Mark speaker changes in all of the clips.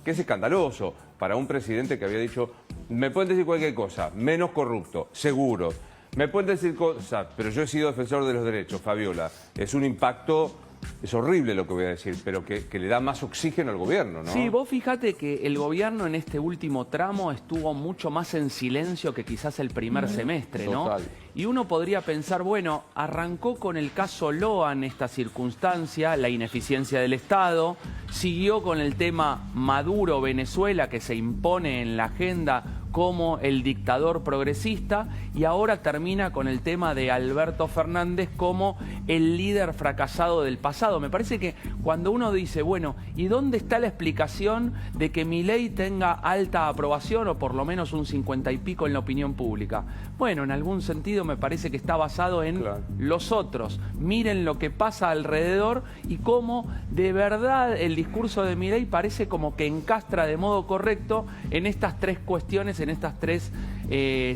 Speaker 1: que es escandaloso para un presidente que había dicho, me pueden decir cualquier cosa, menos corrupto, seguro. Me pueden decir cosas, pero yo he sido defensor de los derechos, Fabiola. Es un impacto, es horrible lo que voy a decir, pero que le da más oxígeno al gobierno, ¿no?
Speaker 2: Sí, vos fíjate que el gobierno en este último tramo estuvo mucho más en silencio que quizás el primer semestre, ¿no?
Speaker 1: Total.
Speaker 2: Y uno podría pensar, bueno, arrancó con el caso Loan esta circunstancia, la ineficiencia del Estado, siguió con el tema Maduro-Venezuela que se impone en la agenda como el dictador progresista y ahora termina con el tema de Alberto Fernández como el líder fracasado del pasado. Me parece que cuando uno dice, bueno, ¿y dónde está la explicación de que Milei tenga alta aprobación o por lo menos un 50 y pico en la opinión pública? Bueno, en algún sentido me parece que está basado en los otros. Miren lo que pasa alrededor y cómo de verdad el discurso de Milei parece como que encastra de modo correcto en estas tres cuestiones, en estas tres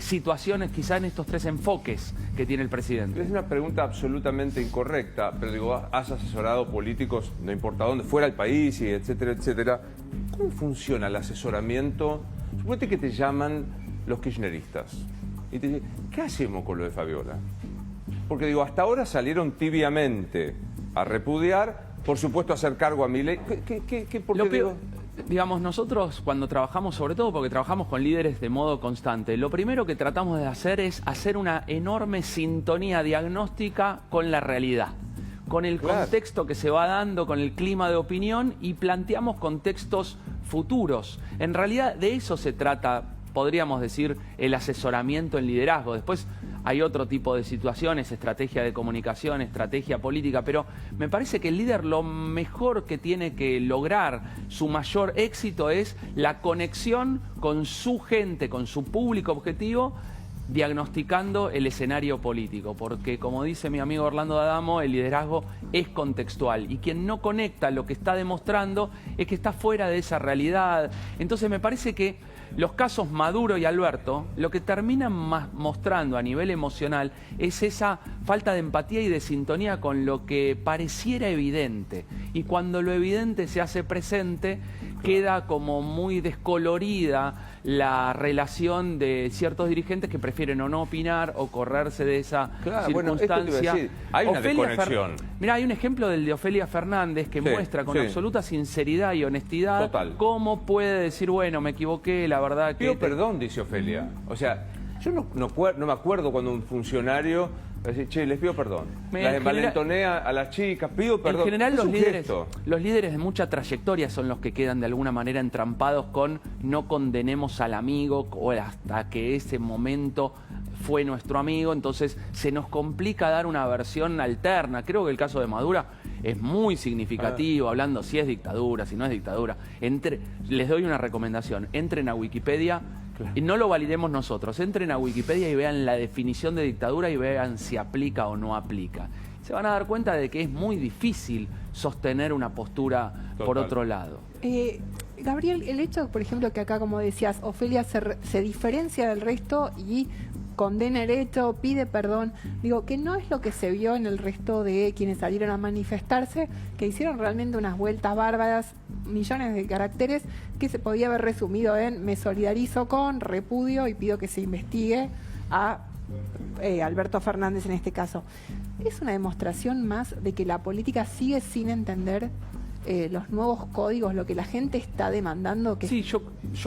Speaker 2: situaciones, quizá en estos tres enfoques que tiene el presidente.
Speaker 1: Es una pregunta absolutamente incorrecta, pero digo, has asesorado políticos, no importa dónde, fuera del país, y etcétera, etcétera. ¿Cómo funciona el asesoramiento? Suponete que te llaman los kirchneristas y te dicen, ¿qué hacemos con lo de Fabiola? Porque digo, hasta ahora salieron tibiamente a repudiar, por supuesto a hacer cargo a Milei. ¿Por qué digo?
Speaker 2: Digamos, nosotros cuando trabajamos, sobre todo porque trabajamos con líderes de modo constante, lo primero que tratamos de hacer es hacer una enorme sintonía diagnóstica con la realidad, con el contexto que se va dando, con el clima de opinión y planteamos contextos futuros. En realidad de eso se trata, podríamos decir, el asesoramiento en liderazgo. Después hay otro tipo de situaciones, estrategia de comunicación, estrategia política, pero me parece que el líder lo mejor que tiene que lograr, su mayor éxito es la conexión con su gente, con su público objetivo, diagnosticando el escenario político, porque como dice mi amigo Orlando D'Adamo, el liderazgo es contextual y quien no conecta lo que está demostrando es que está fuera de esa realidad. Entonces me parece que los casos Maduro y Alberto lo que terminan mostrando a nivel emocional es esa falta de empatía y de sintonía con lo que pareciera evidente, y cuando lo evidente se hace presente queda como muy descolorida la relación de ciertos dirigentes que prefieren o no opinar o correrse de esa circunstancia.
Speaker 1: Bueno, esto te iba a decir, hay una desconexión.
Speaker 2: Mira, hay un ejemplo del de Ofelia Fernández que muestra con absoluta sinceridad y honestidad cómo puede decir, bueno, me equivoqué, la verdad que...
Speaker 1: Pido perdón, dice Ofelia. O sea, yo no me acuerdo cuando un funcionario decía, che, les pido perdón. Las envalentoné a las chicas, pido perdón.
Speaker 2: En general los líderes de mucha trayectoria son los que quedan de alguna manera entrampados con no condenemos al amigo o hasta que ese momento fue nuestro amigo, entonces se nos complica dar una versión alterna. Creo que el caso de Maduro es muy significativo, hablando si es dictadura, si no es dictadura. Les doy una recomendación, entren a Wikipedia y no lo validemos nosotros, entren a Wikipedia y vean la definición de dictadura y vean si aplica o no aplica. Se van a dar cuenta de que es muy difícil sostener una postura por otro lado.
Speaker 3: Gabriel, el hecho, por ejemplo, que acá, como decías, Ofelia se diferencia del resto y condena el hecho, pide perdón, digo, que no es lo que se vio en el resto de quienes salieron a manifestarse, que hicieron realmente unas vueltas bárbaras, millones de caracteres, que se podía haber resumido en me solidarizo con, repudio y pido que se investigue a Alberto Fernández en este caso. Es una demostración más de que la política sigue sin entender los nuevos códigos, lo que la gente está demandando. Que...
Speaker 2: Sí, yo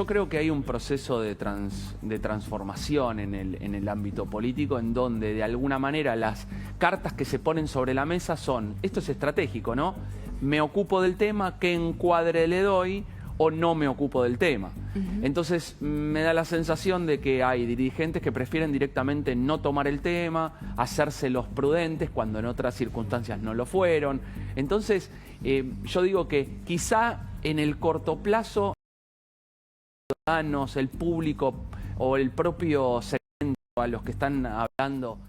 Speaker 2: creo que hay un proceso de transformación en el ámbito político en donde de alguna manera las cartas que se ponen sobre la mesa son, esto es estratégico, ¿no? Me ocupo del tema, ¿qué encuadre le doy? O no me ocupo del tema. Entonces me da la sensación de que hay dirigentes que prefieren directamente no tomar el tema, hacerse los prudentes cuando en otras circunstancias no lo fueron. Entonces yo digo que quizá en el corto plazo los ciudadanos, el público o el propio segmento a los que están hablando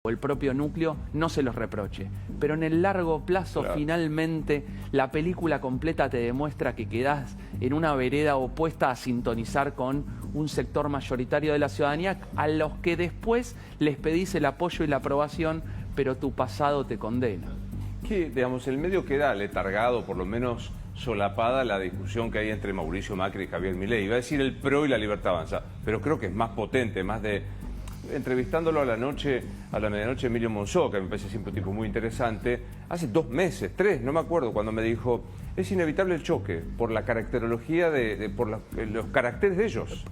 Speaker 2: o el propio núcleo no se los reproche, pero en el largo plazo finalmente la película completa te demuestra que quedás en una vereda opuesta a sintonizar con un sector mayoritario de la ciudadanía a los que después les pedís el apoyo y la aprobación, pero tu pasado te condena.
Speaker 1: que, digamos, el medio queda letargado, por lo menos solapada la discusión que hay entre Mauricio Macri y Javier Milei. Iba a decir el PRO y la Libertad Avanza, pero creo que es más potente, más de... Entrevistándolo a la medianoche, Emilio Monzó, que me parece siempre un tipo muy interesante, hace 2 meses, 3, no me acuerdo, cuando me dijo, es inevitable el choque por la caracterología, por los caracteres de ellos.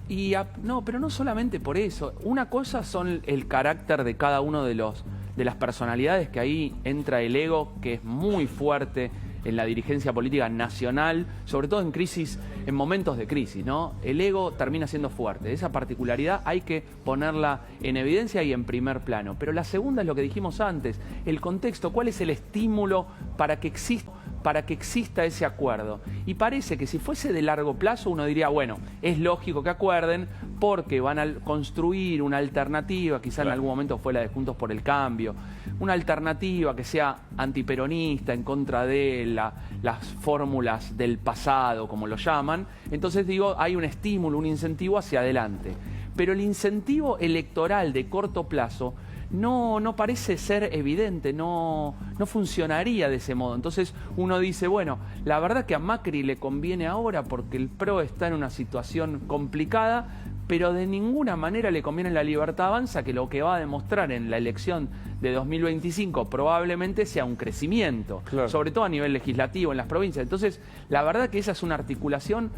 Speaker 2: No, pero no solamente por eso. Una cosa son el carácter de cada uno de las personalidades, que ahí entra el ego, que es muy fuerte en la dirigencia política nacional, sobre todo en momentos de crisis, ¿no? El ego termina siendo fuerte. Esa particularidad hay que ponerla en evidencia y en primer plano. Pero la segunda es lo que dijimos antes, el contexto, ¿cuál es el estímulo para que exista ese acuerdo? Y parece que si fuese de largo plazo uno diría, bueno, es lógico que acuerden porque van a construir una alternativa, quizá en algún momento fue la de Juntos por el Cambio, una alternativa que sea antiperonista, en contra de las fórmulas del pasado, como lo llaman. Entonces digo, hay un estímulo, un incentivo hacia adelante. Pero el incentivo electoral de corto plazo no parece ser evidente, no funcionaría de ese modo. Entonces uno dice, bueno, la verdad que a Macri le conviene ahora porque el PRO está en una situación complicada, pero de ninguna manera le conviene la Libertad Avanza, que lo que va a demostrar en la elección de 2025 probablemente sea un crecimiento,
Speaker 1: claro,
Speaker 2: sobre todo a nivel legislativo en las provincias. Entonces, la verdad que esa es una articulación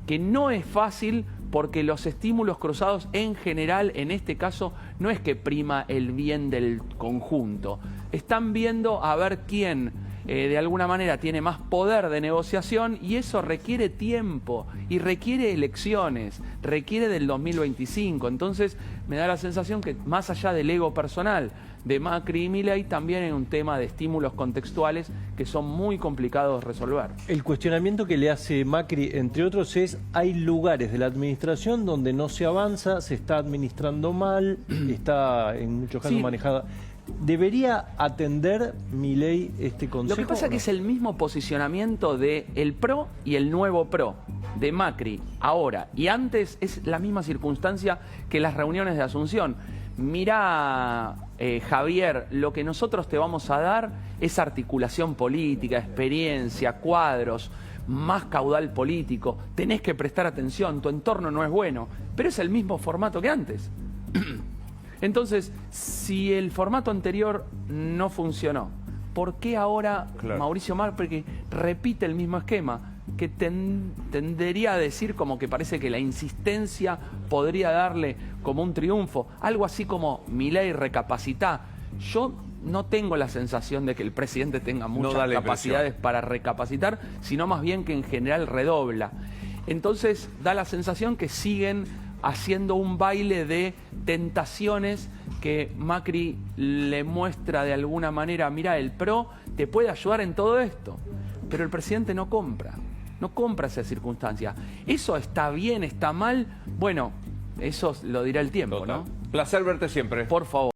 Speaker 2: que no es fácil, porque los estímulos cruzados en general, en este caso, no es que prima el bien del conjunto. Están viendo a ver quién de alguna manera tiene más poder de negociación, y eso requiere tiempo y requiere elecciones, requiere del 2025. Entonces me da la sensación que más allá del ego personal de Macri y Milei, también hay un tema de estímulos contextuales que son muy complicados de resolver.
Speaker 4: El cuestionamiento que le hace Macri, entre otros, es: hay lugares de la administración donde no se avanza, se está administrando mal, está en muchos casos manejada. ¿Debería atender Milei este consejo?
Speaker 2: Lo que pasa es que es el mismo posicionamiento de el PRO y el nuevo PRO, de Macri ahora y antes. Es la misma circunstancia que las reuniones de Asunción. Mirá, Javier, lo que nosotros te vamos a dar es articulación política, experiencia, cuadros, más caudal político. Tenés que prestar atención, tu entorno no es bueno, pero es el mismo formato que antes. Entonces, si el formato anterior no funcionó, ¿por qué ahora Mauricio Macri repite el mismo esquema? Que tendería a decir como que parece que la insistencia podría darle como un triunfo, algo así como Milei recapacitá. Yo no tengo la sensación de que el presidente tenga muchas capacidades para recapacitar, sino más bien que en general redobla. Entonces da la sensación que siguen haciendo un baile de tentaciones, que Macri le muestra de alguna manera: mira, el PRO te puede ayudar en todo esto, pero el presidente no compra esa circunstancia. ¿Eso está bien, está mal? Bueno, eso lo dirá el tiempo,
Speaker 1: Total.
Speaker 2: ¿no?
Speaker 1: Placer verte siempre.
Speaker 2: Por favor.